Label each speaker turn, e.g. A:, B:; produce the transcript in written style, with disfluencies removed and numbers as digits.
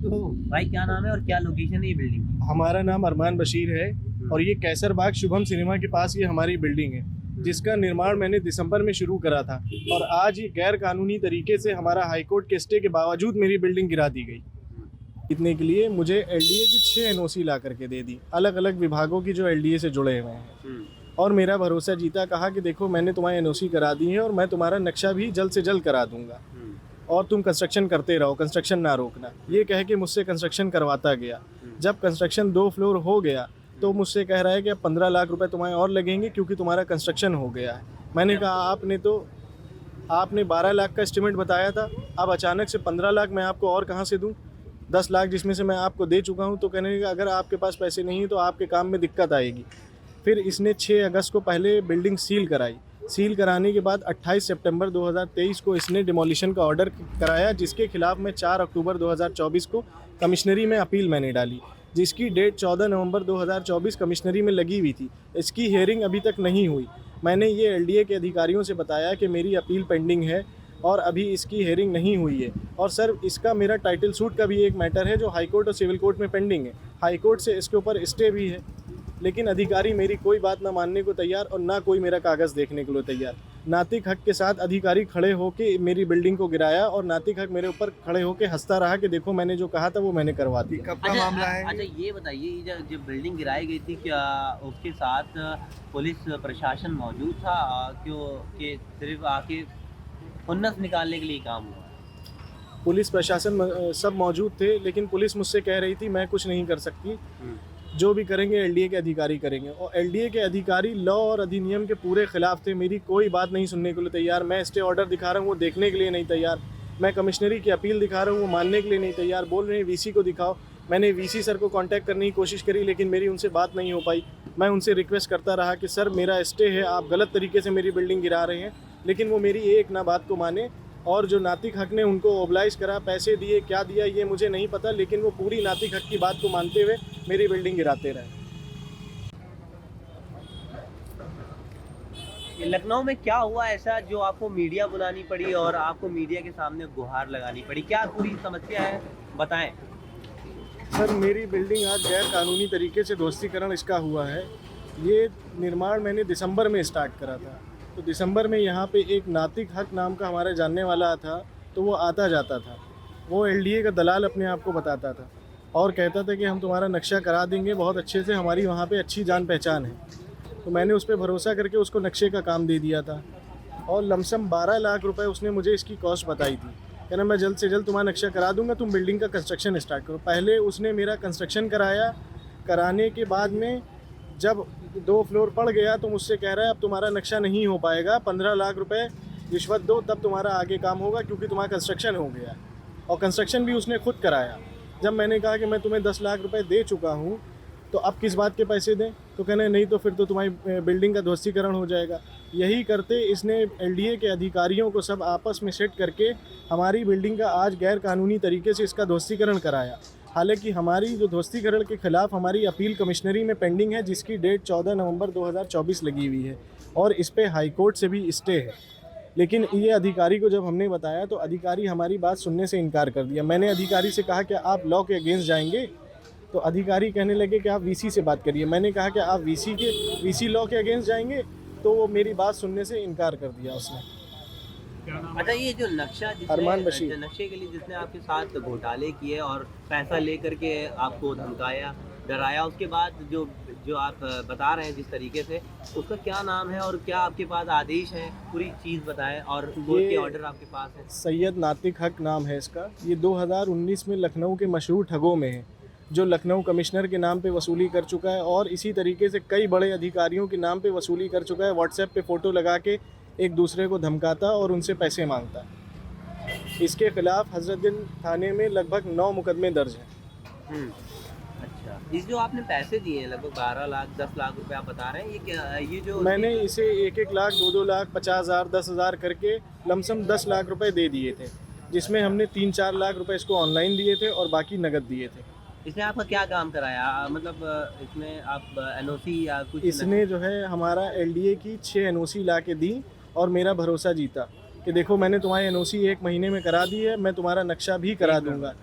A: तो भाई क्या नाम है और क्या लोकेशन है ये बिल्डिंग की?
B: हमारा नाम अरमान बशीर है और ये कैसर बाग शुभम सिनेमा के पास ये हमारी बिल्डिंग है, जिसका निर्माण मैंने दिसंबर में शुरू करा था और आज ये गैर कानूनी तरीके से हमारा हाईकोर्ट के स्टे के बावजूद मेरी बिल्डिंग गिरा दी गई। इतने के लिए मुझे एलडीए की 6 एनओसी ला करके दे दी, अलग अलग विभागों की जो एलडीए से जुड़े हुए हैं, और मेरा भरोसा जीता। कहा कि देखो मैंने तुम्हारी एनओसी करा दी है और मैं तुम्हारा नक्शा भी जल्द से जल्द करा दूंगा और तुम कंस्ट्रक्शन करते रहो, कंस्ट्रक्शन ना रोकना। ये कह के मुझसे कंस्ट्रक्शन करवाता गया। जब कंस्ट्रक्शन 2 फ्लोर हो गया तो मुझसे कह रहा है कि अब 15 लाख रुपए तुम्हारे और लगेंगे क्योंकि तुम्हारा कंस्ट्रक्शन हो गया है। मैंने कहा आपने 12 लाख का एस्टिमेट बताया था, अब अचानक से 15 लाख मैं आपको और कहाँ से दूँ? 10 लाख जिसमें से मैं आपको दे चुका हूँ। तो कहने लगा अगर आपके पास पैसे नहीं तो आपके काम में दिक्कत आएगी। फिर इसने 6 अगस्त को पहले बिल्डिंग सील कराई। सील कराने के बाद 28 सितंबर 2023 को इसने डिमोलिशन का ऑर्डर कराया, जिसके खिलाफ मैं 4 अक्टूबर 2024 को कमिश्नरी में अपील मैंने डाली, जिसकी डेट 14 नवंबर 2024 कमिश्नरी में लगी हुई थी। इसकी हियरिंग अभी तक नहीं हुई। मैंने ये एलडीए के अधिकारियों से बताया कि मेरी अपील पेंडिंग है और अभी इसकी हियरिंग नहीं हुई है। और सर इसका मेरा टाइटल सूट का भी एक मैटर है जो हाई कोर्ट और सिविल कोर्ट में पेंडिंग है। हाई कोर्ट से इसके ऊपर स्टे भी है, लेकिन अधिकारी मेरी कोई बात ना मानने को तैयार और ना कोई मेरा कागज़ देखने के लिए तैयार। नातिक हक के साथ अधिकारी खड़े होके मेरी बिल्डिंग को गिराया और नातिक हक मेरे ऊपर खड़े होके हंसता रहा कि देखो मैंने जो कहा था वो मैंने करवा दिया।
C: कब का मामला है?
A: अच्छा ये बताइए, ये जब बिल्डिंग गिराई गई थी क्या उसके साथ पुलिस प्रशासन मौजूद था? क्यों कि सिर्फ आके खुन्नस निकालने के लिए काम हुआ?
B: पुलिस प्रशासन सब मौजूद थे, लेकिन पुलिस मुझसे कह रही थी मैं कुछ नहीं कर सकती, जो भी करेंगे एलडीए के अधिकारी करेंगे। और एलडीए के अधिकारी लॉ और अधिनियम के पूरे खिलाफ थे, मेरी कोई बात नहीं सुनने के लिए तैयार। मैं स्टे ऑर्डर दिखा रहा हूँ वो देखने के लिए नहीं तैयार। मैं कमिश्नरी की अपील दिखा रहा हूँ वो मानने के लिए नहीं तैयार। बोल रहे हैं वीसी को दिखाओ। मैंने वीसी सर को कांटेक्ट करने की कोशिश करी, लेकिन मेरी उनसे बात नहीं हो पाई। मैं उनसे रिक्वेस्ट करता रहा कि सर मेरा स्टे है, आप गलत तरीके से मेरी बिल्डिंग गिरा रहे हैं, लेकिन वो मेरी एक ना बात को माने। और जो नातिक हक ने उनको ओबलाइज करा, पैसे दिए, क्या दिया ये मुझे नहीं पता, लेकिन वो पूरी नातिक हक की बात को मानते हुए मेरी बिल्डिंग गिराते रहे।
A: लखनऊ में क्या हुआ ऐसा जो आपको मीडिया बुलानी पड़ी और आपको मीडिया के सामने गुहार लगानी पड़ी? क्या पूरी समस्या है, बताएं।
B: सर मेरी बिल्डिंग आज गैर कानूनी तरीके से ध्वस्तीकरण इसका हुआ है। ये निर्माण मैंने दिसंबर में स्टार्ट करा था, तो दिसंबर में यहाँ पे एक नातिक हक नाम का हमारे जानने वाला था, तो वो आता जाता था। वो एलडीए का दलाल अपने आप को बताता था और कहता था कि हम तुम्हारा नक्शा करा देंगे बहुत अच्छे से, हमारी वहाँ पे अच्छी जान पहचान है। तो मैंने उस पर भरोसा करके उसको नक्शे का काम दे दिया था और लमसम 12 लाख रुपए उसने मुझे इसकी कॉस्ट बताई थी। कहना मैं जल्द से जल्द तुम्हारा नक्शा करा दूंगा, तुम बिल्डिंग का कंस्ट्रक्शन स्टार्ट करो। पहले उसने मेरा कंस्ट्रक्शन कराया, कराने के बाद में जब 2 फ्लोर पड़ गया तो मुझसे कह रहा है अब तुम्हारा नक्शा नहीं हो पाएगा, 15 लाख रुपए रिश्वत दो तब तुम्हारा आगे काम होगा, क्योंकि तुम्हारा कंस्ट्रक्शन हो गया। और कंस्ट्रक्शन भी उसने खुद कराया। जब मैंने कहा कि मैं तुम्हें 10 लाख रुपए दे चुका हूँ तो अब किस बात के पैसे दें, तो कहने नहीं तो फिर तो तुम्हारी बिल्डिंग का ध्वस्तीकरण हो जाएगा। यही करते इसने एलडीए के अधिकारियों को सब आपस में सेट करके हमारी बिल्डिंग का आज गैर कानूनी तरीके से इसका ध्वस्तीकरण कराया। हालांकि हमारी जो ध्वस्तीकरण के खिलाफ हमारी अपील कमिश्नरी में पेंडिंग है, जिसकी डेट 14 नवंबर 2024 लगी हुई है और इस पर हाई कोर्ट से भी स्टे है। लेकिन ये अधिकारी को जब हमने बताया तो अधिकारी हमारी बात सुनने से इनकार कर दिया। मैंने अधिकारी से कहा कि आप लॉ के अगेंस्ट जाएंगे, तो अधिकारी कहने लगे कि आप वीसी से बात करिए। मैंने कहा कि आप वीसी लॉ के अगेंस्ट जाएंगे, तो वो मेरी बात सुनने से इनकार कर दिया उसने।
A: अच्छा ये जो नक्शा
B: अरमान बशीर,
A: नक्शे के लिए जिसने आपके साथ घोटाले किए और पैसा लेकर के आपको धमकाया, डराया, उसके बाद जो आप बता रहे हैं जिस तरीके से, उसका क्या नाम है और क्या आपके पास आदेश है? पूरी चीज़ बताएं और कोर्ट के ऑर्डर आपके पास है।
B: सैयद नातिक हक नाम है इसका। ये 2019 में लखनऊ के मशहूर ठगों में है, जो लखनऊ कमिश्नर के नाम पे वसूली कर चुका है और इसी तरीके से कई बड़े अधिकारियों के नाम पे वसूली कर चुका है। व्हाट्सएप पे फ़ोटो लगा के एक दूसरे को धमकाता और उनसे पैसे मांगता। इसके खिलाफ हजरतगंज थाने में लगभग 9 मुकदमे दर्ज हैं।
A: अच्छा, इस जो आपने पैसे दिए हैं लगभग 12 लाख 10 लाख रुपए आप बता रहे हैं, ये क्या ये जो
B: मैंने इसे 1-1 लाख 2-2 लाख 50,000 10,000 करके लमसम 10 लाख रुपए दे दिए थे, जिसमें हमने 3-4 लाख रुपए इसको ऑनलाइन दिए थे और बाकी नगद दिए थे।
A: इसने आपका क्या काम कराया? मतलब इसमें आप एनओसी या कुछ?
B: इसने जो है हमारा एलडीए की 6 एनओसी ला के दी और मेरा भरोसा जीता कि देखो मैंने तुम्हारी एनओसी 1 महीने में करा दी है, मैं तुम्हारा नक्शा भी करा दूंगा।